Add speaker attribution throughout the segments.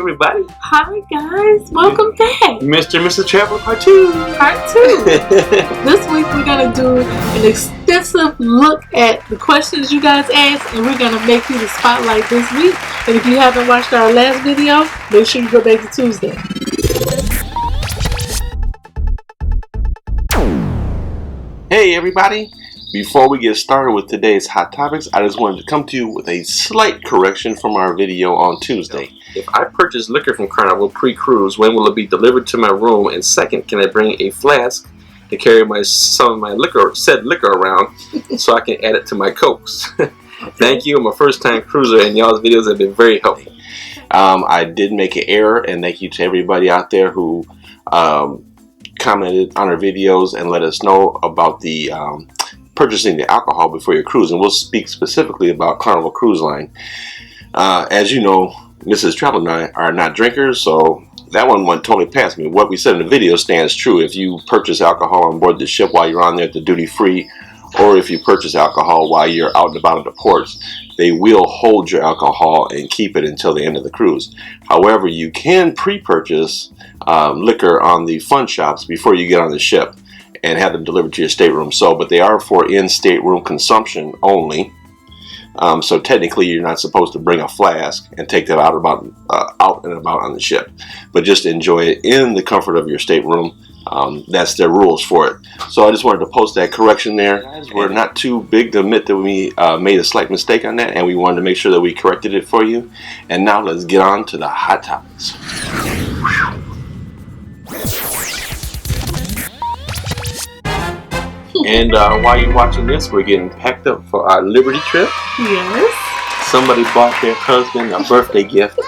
Speaker 1: everybody.
Speaker 2: Hi guys, welcome back.
Speaker 1: Mr. and Mrs. Traveler Part 2.
Speaker 2: Part 2. This week we're going to do an extensive look at the questions you guys asked, and we're going to make you the spotlight this week. And if you haven't watched our last video, make sure you go back to Tuesday.
Speaker 1: Hey everybody. Before we get started with today's hot topics, I just wanted to come to you with a slight correction from our video on Tuesday. If I purchase liquor from Carnival pre-cruise, when will it be delivered to my room? And second, can I bring a flask to carry some of my said liquor around so I can add it to my Cokes? Thank you. I'm a first-time cruiser and y'all's videos have been very helpful. I did make an error, and thank you to everybody out there who commented on our videos and let us know about the purchasing the alcohol before your cruise, and we'll speak specifically about Carnival Cruise Line. As you know, Mrs. Travel and I are not drinkers, so that one went totally past me. What we said in the video stands true. If you purchase alcohol on board the ship while you're on there at the duty free, or if you purchase alcohol while you're out and about at the ports, they will hold your alcohol and keep it until the end of the cruise. However, you can pre-purchase liquor on the fun shops before you get on the ship and have them delivered to your stateroom. But they are for in-stateroom consumption only. So technically, you're not supposed to bring a flask and take that out and about on the ship, but just enjoy it in the comfort of your stateroom. That's their rules for it. So I just wanted to post that correction there. Guys, we're not too big to admit that we made a slight mistake on that, and we wanted to make sure that we corrected it for you. And now let's get on to the hot topics. And while you're watching this, we're getting packed up for our Liberty trip.
Speaker 2: Yes. Somebody
Speaker 1: bought their husband a birthday gift.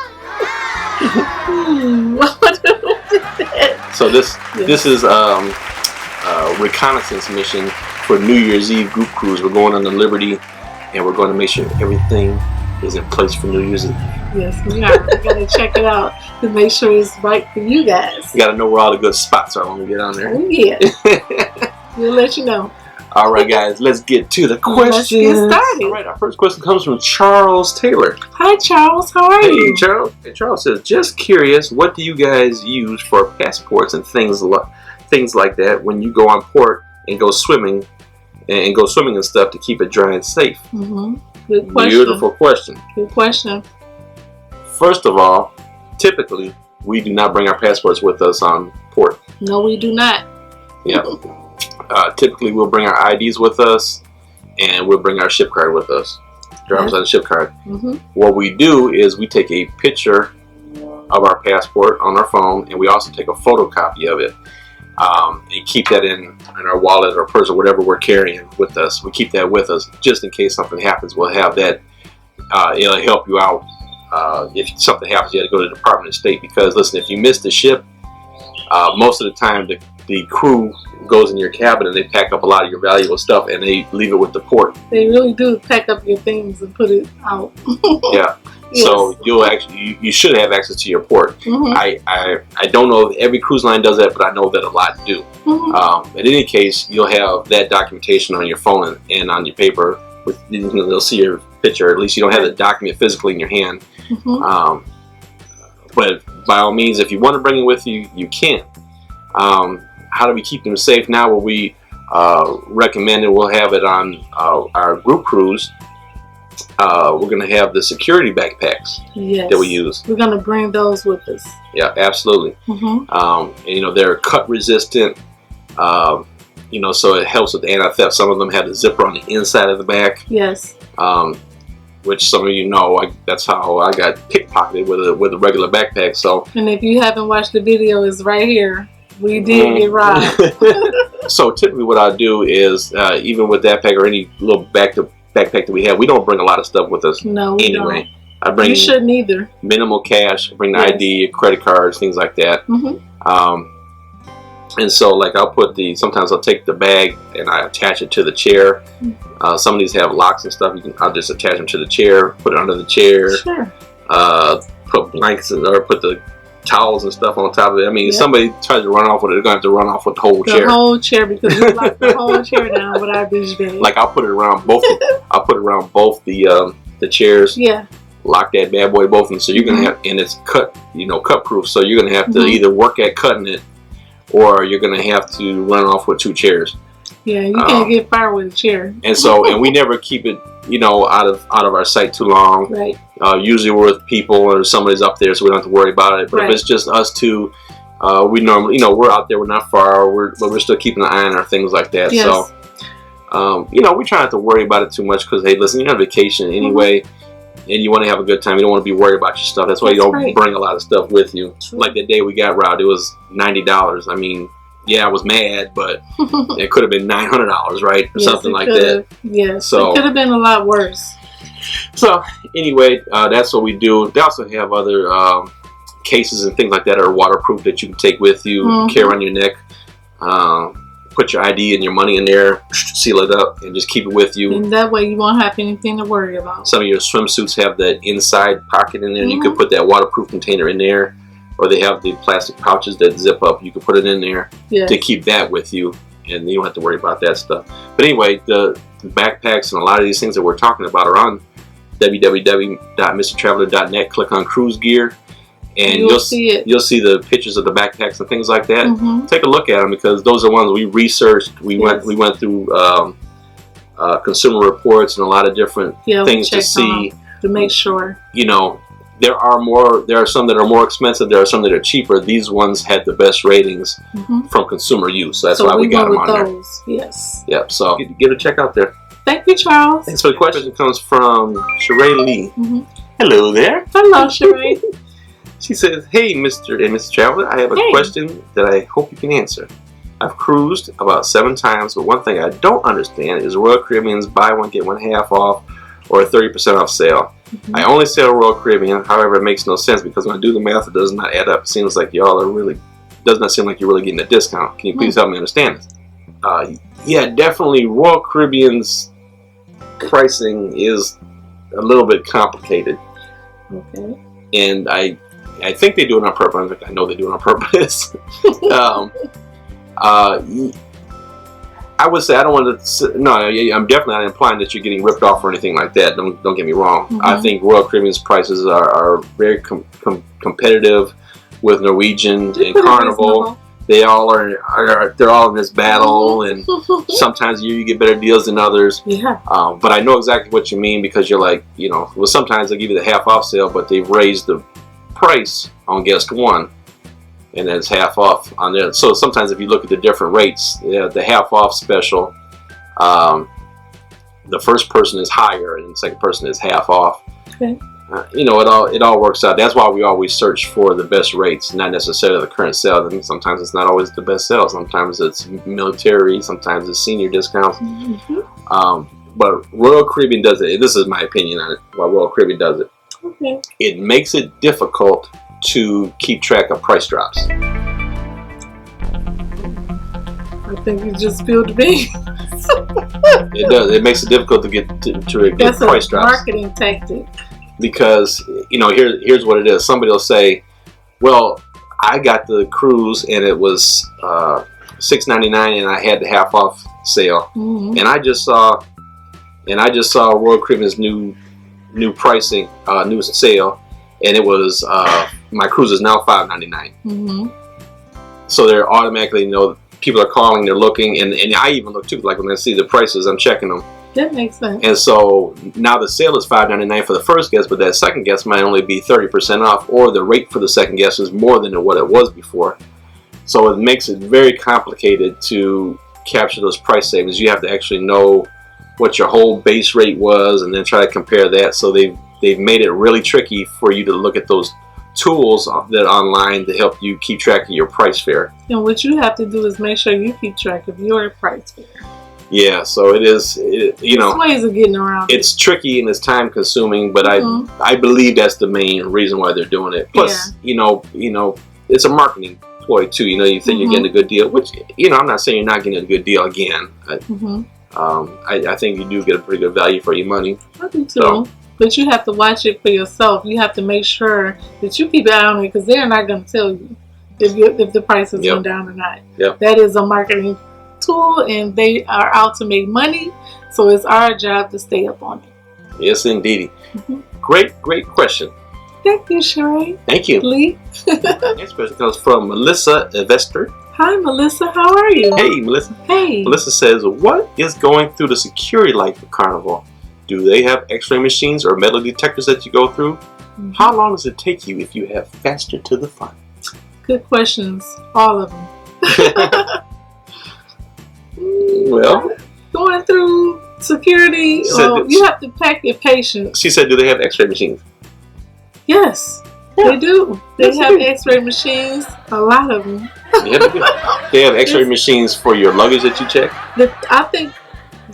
Speaker 1: So this is a reconnaissance mission for New Year's Eve group cruise. We're going on the Liberty, and we're going to make sure everything is in place for New Year's Eve.
Speaker 2: Yes, we are. We're going to check it out to make sure it's right for you guys.
Speaker 1: You got to know where all the good spots are when we get on there.
Speaker 2: Oh, yeah. We'll let you know.
Speaker 1: All right, guys, let's get to the questions.
Speaker 2: Let's get started.
Speaker 1: All right, our first question comes from Charles Taylor.
Speaker 2: Hi, Charles. How are you?
Speaker 1: Hey, Charles. Hey, Charles says, just curious, what do you guys use for passports and things like that when you go on port and go swimming and stuff to keep it dry and safe?
Speaker 2: Mm-hmm. Good question.
Speaker 1: Beautiful question.
Speaker 2: Good question.
Speaker 1: First of all, typically, we do not bring our passports with us on port.
Speaker 2: No, we do not.
Speaker 1: Yeah. Typically, we'll bring our IDs with us, and we'll bring our ship card with us. Driver's on the ship card. Mm-hmm. What we do is we take a picture of our passport on our phone, and we also take a photocopy of it, and keep that in our wallet or purse or whatever we're carrying with us. We keep that with us just in case something happens. We'll have that. It'll help you out. If something happens, you have to go to the Department of State, because listen, if you miss the ship, most of the time the crew goes in your cabin and they pack up a lot of your valuable stuff and they leave it with the port.
Speaker 2: They really do pack up your things and put it out.
Speaker 1: Yeah. Yes. So you should have access to your port. Mm-hmm. I don't know if every cruise line does that, but I know that a lot do. Mm-hmm. In any case, you'll have that documentation on your phone and on your paper. They'll see your picture. At least you don't have the document physically in your hand. Mm-hmm. But by all means, if you want to bring it with you, you can. How do we keep them safe now? Well, we recommend it. We'll have it on our group cruise. We're going to have the security backpacks that we use.
Speaker 2: We're going to bring those with us.
Speaker 1: Yeah, absolutely. Mm-hmm. And, they're cut resistant. So it helps with anti-theft. Some of them have the zipper on the inside of the back.
Speaker 2: Yes.
Speaker 1: Which some of you know, that's how I got pickpocketed with a regular backpack. So.
Speaker 2: And if you haven't watched the video, it's right here. We did get robbed.
Speaker 1: So typically what I do is, even with that pack or any little backpack that we have, we don't bring a lot of stuff with us.
Speaker 2: No, we don't.
Speaker 1: I bring
Speaker 2: you shouldn't either.
Speaker 1: Minimal cash. I bring the ID, credit cards, things like that. Mm-hmm. And so sometimes I'll take the bag and I attach it to the chair. Some of these have locks and stuff. I'll just attach them to the chair, put it under the chair.
Speaker 2: Sure.
Speaker 1: Put blankets or put the towels and stuff on top of it. I mean, if somebody tries to run off with it, they're going to have to run off with the whole chair.
Speaker 2: The whole chair, because we lock the whole chair down with our beach bag.
Speaker 1: Like I'll put it around both. I'll put it around both the chairs.
Speaker 2: Yeah.
Speaker 1: lock that bad boy both of them. So you're gonna have, and it's cut proof. So you're gonna have to either work at cutting it, or you're gonna have to run off with 2 chairs.
Speaker 2: Yeah, you can't get far with a chair.
Speaker 1: And so, and we never keep it, out of our sight too long.
Speaker 2: Right.
Speaker 1: Usually we're with people or somebody's up there, so we don't have to worry about it. But if it's just us two, we normally, we're out there, we're not far, but we're still keeping an eye on our things like that.
Speaker 2: Yes.
Speaker 1: So, we try not to worry about it too much because, hey, listen, you're on vacation anyway, and you want to have a good time. You don't want to be worried about your stuff. That's why you don't bring a lot of stuff with you. True. Like the day we got robbed, it was $90. I mean, yeah, I was mad, but it could have been $900, right? Or something like that.
Speaker 2: Yes,
Speaker 1: so,
Speaker 2: it could have been a lot worse.
Speaker 1: So, anyway, that's what we do. They also have other cases and things like that are waterproof that you can take with you, carry around your neck. Put your ID and your money in there, seal it up, and just keep it with you.
Speaker 2: And that way you won't have anything to worry about.
Speaker 1: Some of your swimsuits have that inside pocket in there, and you can put that waterproof container in there. Or they have the plastic pouches that zip up. You can put it in there to keep that with you, and you don't have to worry about that stuff. But anyway, the backpacks and a lot of these things that we're talking about are on www.mrtraveler.net. Click on cruise gear, and you'll see it. You'll see the pictures of the backpacks and things like that. Take a look at them because those are ones we researched. We went through consumer reports and a lot of different things to see
Speaker 2: to make sure.
Speaker 1: There are some that are more expensive. There are some that are cheaper. These ones had the best ratings from consumer use. So that's why we got them on there.
Speaker 2: Yes.
Speaker 1: Yep. So give it a check out there.
Speaker 2: Thank you, Charles.
Speaker 1: Thanks for the question. It comes from Sheree Lee. Hello there.
Speaker 2: Hello, Sheree.
Speaker 1: She says, "Hey, Mr. and Mrs. Traveler, I have a question that I hope you can answer. I've cruised about 7 times, but one thing I don't understand is Royal Caribbean's buy one get one half off or a 30% off sale. I only sail Royal Caribbean, however, it makes no sense because when I do the math, it does not add up. It seems like does not seem like you're really getting a discount. Can you please help me understand this?" Yeah, definitely Royal Caribbean's pricing is a little bit complicated.
Speaker 2: Okay.
Speaker 1: And I think they do it on purpose. In fact, I know they do it on purpose. I would say I don't want to. No, I'm definitely not implying that you're getting ripped off or anything like that. Don't get me wrong. I think Royal Caribbean's prices are very competitive with Norwegian and Carnival. They all they're all in this battle, and sometimes you get better deals than others. Yeah. But I know exactly what you mean because you're like, well, sometimes they'll give you the half off sale, but they've raised the price on guest one. And then it's half off on there. So sometimes if you look at the different rates, the half off special, the first person is higher and the second person is half off. Okay. It all works out. That's why we always search for the best rates, not necessarily the current sale. I mean, sometimes it's not always the best sale. Sometimes it's military. Sometimes it's senior discounts. But Royal Caribbean does it. This is my opinion on it. Why Royal Caribbean does it. Okay. It makes it difficult to keep track of price drops.
Speaker 2: I think you just spilled me.
Speaker 1: It does. It makes it difficult to get price drops. That's a
Speaker 2: marketing tactic.
Speaker 1: Because here's what it is. Somebody will say, "Well, I got the cruise and it was $6.99 and I had the half off sale, and I just saw Royal Caribbean's new pricing, new sale, and it was." My cruise is now $5.99. So they're automatically people are calling, they're looking, and I even look too. Like when I see the prices, I'm checking them.
Speaker 2: That makes sense.
Speaker 1: And so now the sale is $5.99 for the first guest, but that second guest might only be 30% off, or the rate for the second guest is more than what it was before. So it makes it very complicated to capture those price savings. You have to actually know what your whole base rate was, and then try to compare that. So they've made it really tricky for you to look at those tools that online to help you keep track of your price fare. And
Speaker 2: what you have to do is make sure you keep track of your price fare.
Speaker 1: Yeah, so there's
Speaker 2: ways of getting around.
Speaker 1: It's tricky and it's time consuming, but I believe that's the main reason why they're doing it. Plus, it's a marketing ploy too. You think you're getting a good deal, which I'm not saying you're not getting a good deal again. I think you do get a pretty good value for your money.
Speaker 2: I do too. So, but you have to watch it for yourself. You have to make sure that you keep an eye on it because they're not going to tell you if the price has gone down or not. Yep. That is a marketing tool, and they are out to make money. So it's our job to stay up on it.
Speaker 1: Yes, indeed. Great question.
Speaker 2: Thank you, Sheree.
Speaker 1: Thank you.
Speaker 2: Lee.
Speaker 1: Next question comes from Melissa Evester.
Speaker 2: Hi, Melissa. How are you?
Speaker 1: Hey, Melissa.
Speaker 2: Hey.
Speaker 1: Melissa says, what is going through the security light for Carnival? Do they have x-ray machines or metal detectors that you go through? Mm-hmm. How long does it take you if you have faster to the front?
Speaker 2: Good questions. All of them.
Speaker 1: Well,
Speaker 2: going through security, you have to pack your patience.
Speaker 1: She said, do they have x-ray machines?
Speaker 2: Yes, they do. They have x-ray machines, a lot of them.
Speaker 1: Yeah, they do. They have x-ray machines for your luggage that you check?
Speaker 2: I think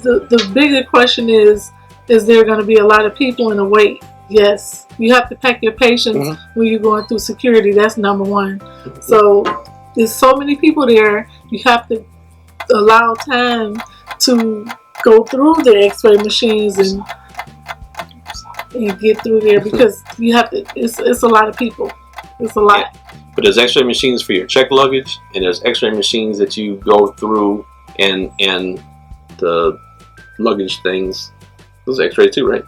Speaker 2: the bigger question is there going to be a lot of people in the wait? Yes. You have to pack your patience when you're going through security. That's number one. So there's so many people there. You have to allow time to go through the x-ray machines and get through there, because you have to. It's a lot of people. It's a lot.
Speaker 1: Yeah. But there's x-ray machines for your check luggage, and there's x-ray machines that you go through, and the luggage things. Those are x-ray too, right?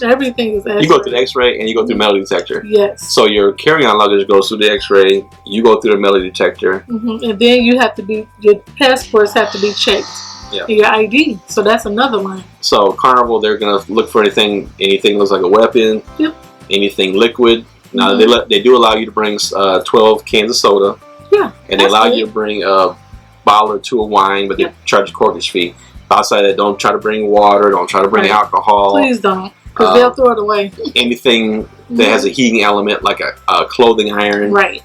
Speaker 2: Everything is x-ray.
Speaker 1: You go through the x-ray and you go through the metal detector.
Speaker 2: Yes.
Speaker 1: So your carry-on luggage goes through the x-ray. You go through the metal detector.
Speaker 2: And then you have to your passports have to be checked. Yeah. And your ID. So that's another line. So
Speaker 1: Carnival, they're gonna look for anything looks like a weapon.
Speaker 2: Yep.
Speaker 1: Anything liquid. Now they do allow you to bring 12 cans of soda.
Speaker 2: Yeah.
Speaker 1: And they allow you to bring a bottle or two of wine, but they charge a corkage fee. Outside that, don't try to bring water. Don't try to bring alcohol.
Speaker 2: Please don't, because they'll throw it away.
Speaker 1: Anything that has a heating element, like a clothing iron,
Speaker 2: right?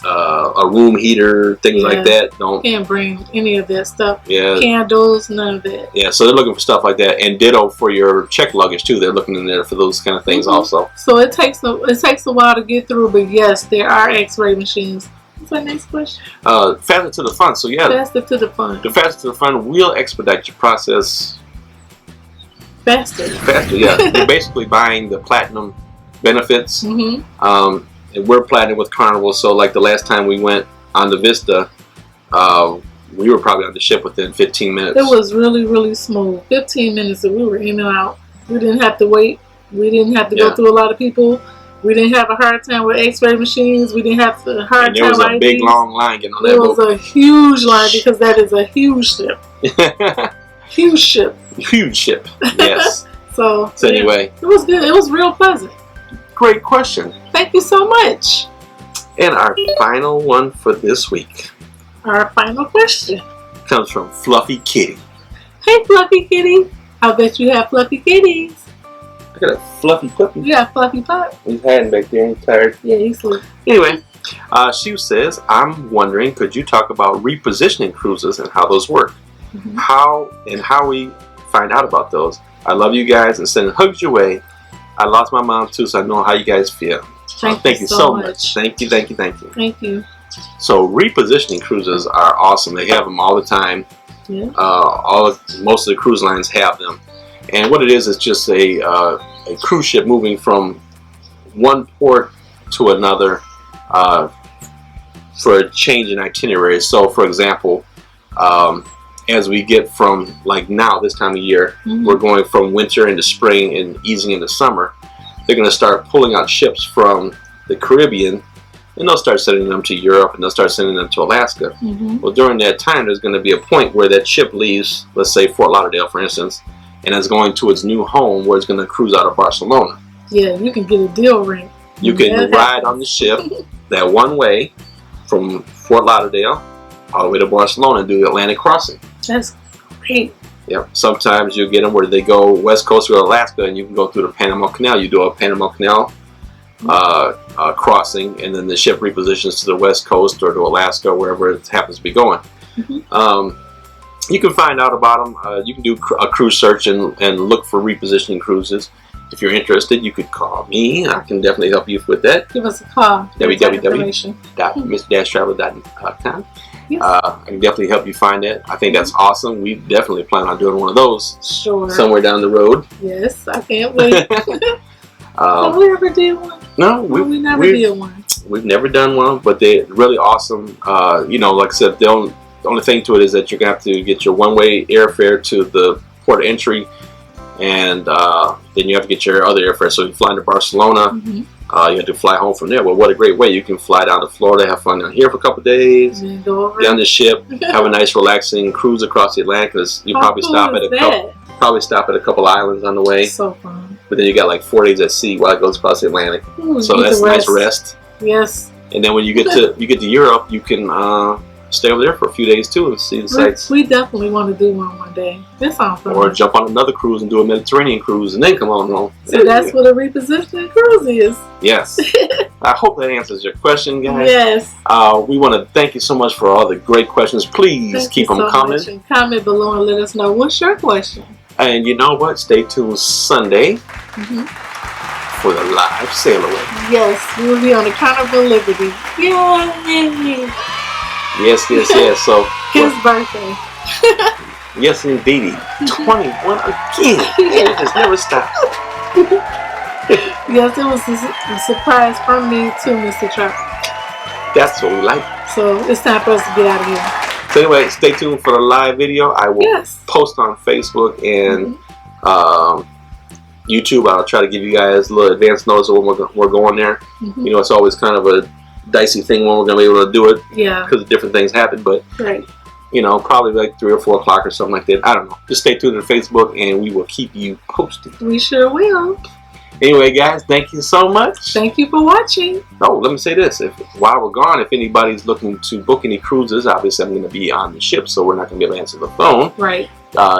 Speaker 1: A room heater, things like that.
Speaker 2: Can't bring any of that stuff.
Speaker 1: Yeah.
Speaker 2: Candles, none of that.
Speaker 1: Yeah, so they're looking for stuff like that, and ditto for your check luggage too. They're looking in there for those kind of things also.
Speaker 2: So it takes a while to get through, but yes, there are x-ray machines. What's our next question?
Speaker 1: Faster to the front. So yeah,
Speaker 2: faster to the front.
Speaker 1: The faster to the front will expedite your process.
Speaker 2: Faster,
Speaker 1: yeah. You're basically buying the platinum benefits. And we're platinum with Carnival, so like the last time we went on the Vista, we were probably on the ship within 15 minutes.
Speaker 2: It was really, really smooth. 15 minutes and we were in and out. We didn't have to wait. We didn't have to go through a lot of people. We didn't have a hard time with x-ray machines. We didn't have a hard time with
Speaker 1: there was a big long line getting on that boat.
Speaker 2: There was a huge line because that is a huge ship. Huge ship.
Speaker 1: Huge ship, yes.
Speaker 2: So
Speaker 1: anyway.
Speaker 2: It was good. It was real pleasant.
Speaker 1: Great question.
Speaker 2: Thank you so much.
Speaker 1: And our final one for this week.
Speaker 2: Our final question
Speaker 1: comes from Fluffy Kitty.
Speaker 2: Hey, Fluffy Kitty. I bet you have fluffy kitties.
Speaker 1: I got a fluffy puppy.
Speaker 2: You got a fluffy pup.
Speaker 1: He's hiding back there. He's tired.
Speaker 2: Yeah, he's sleeping.
Speaker 1: Anyway, she says, I'm wondering, could you talk about repositioning cruises and how those work? How we find out about those. I love you guys and sending hugs your way. I lost my mom too, so I know how you guys feel. Thank you so much. Thank you.
Speaker 2: Thank you.
Speaker 1: So repositioning cruises are awesome. They have them all the time.
Speaker 2: Yeah.
Speaker 1: Most of the cruise lines have them. And what it is just a cruise ship moving from one port to another for a change in itinerary. So, for example, as we get from like now, this time of year, we're going from winter into spring and easing into summer. They're going to start pulling out ships from the Caribbean, and they'll start sending them to Europe, and they'll start sending them to Alaska. Well, during that time, there's going to be a point where that ship leaves, let's say Fort Lauderdale, for instance, and is going to its new home where it's going to cruise out of Barcelona.
Speaker 2: Yeah, you can get a deal ring.
Speaker 1: You can ride on the ship that one way from Fort Lauderdale all the way to Barcelona and do the Atlantic crossing.
Speaker 2: That's great.
Speaker 1: Yep. Sometimes you get them where they go west coast of Alaska and you can go through the Panama Canal. You do a Panama Canal crossing, and then the ship repositions to the west coast or to Alaska, wherever it happens to be going. You can find out about them. You can do a cruise search and look for repositioning cruises. If you're interested, you could call me. I can definitely help you with that.
Speaker 2: Give us a call.
Speaker 1: www.miss-travel.com. Yes. I can definitely help you find that. I think that's awesome. We definitely plan on doing one of those somewhere down the road.
Speaker 2: Yes, I can't wait. Have we ever did one?
Speaker 1: No,
Speaker 2: we never did one.
Speaker 1: We've never done one, but they're really awesome. Like I said, the only thing to it is that you're going to have to get your one-way airfare to the port of entry, and then you have to get your other airfare. So you fly to Barcelona, you have to fly home from there. Well, what a great way. You can fly down to Florida, have fun down here for a couple of days, get on the ship, have a nice relaxing cruise across the Atlantic, because you probably stop at a couple islands on the way. So fun. But then you got like 4 days at sea while it goes across the Atlantic. So that's a nice rest. Yes. And then when you get to Europe, you can stay over there for a few days too and see the sights. We definitely want to do one day. This sounds fun. Or jump on another cruise and do a Mediterranean cruise and then come on home. So that's what a repositioning cruise is. Yes. I hope that answers your question, guys. Yes. We want to thank you so much for all the great questions. Please keep them coming. Comment below and let us know what's your question. And you know what? Stay tuned Sunday for the live sail away. Yes, we will be on the Carnival Liberty. Yay! Yes, yes, yes. So his birthday. Yes, indeed. 21 again. It just never stops. Yes, it was a surprise from me too, Mr. Trump. That's what we like. So it's time for us to get out of here. So anyway, stay tuned for the live video. I will post on Facebook and YouTube. I'll try to give you guys a little advance notice of when we're going there. You know, it's always kind of a dicey thing when we're going to be able to do it. Yeah. Because different things happen. But, you know, probably like 3 or 4 o'clock or something like that. I don't know. Just stay tuned to Facebook and we will keep you posted. We sure will. Anyway, guys, thank you so much. Thank you for watching. Oh, let me say this. While we're gone, if anybody's looking to book any cruises, obviously I'm going to be on the ship, so we're not going to be able to answer the phone. Right.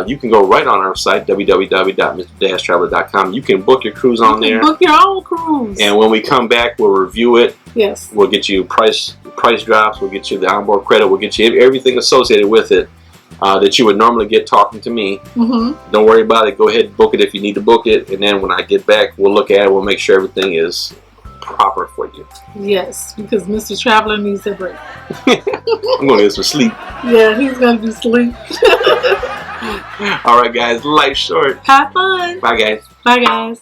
Speaker 1: You can go right on our site, www.mr-traveler.com. You can book your cruise on there. Book your own cruise. And when we come back, we'll review it. Yes. We'll get you price drops. We'll get you the onboard credit. We'll get you everything associated with it. That you would normally get talking to me. Don't worry about it. Go ahead and book it if you need to book it. And then when I get back, we'll look at it. We'll make sure everything is proper for you. Yes, because Mr. Traveler needs a break. I'm going to get some sleep. Yeah, he's going to be asleep. All right, guys. Life's short. Have fun. Bye, guys. Bye, guys.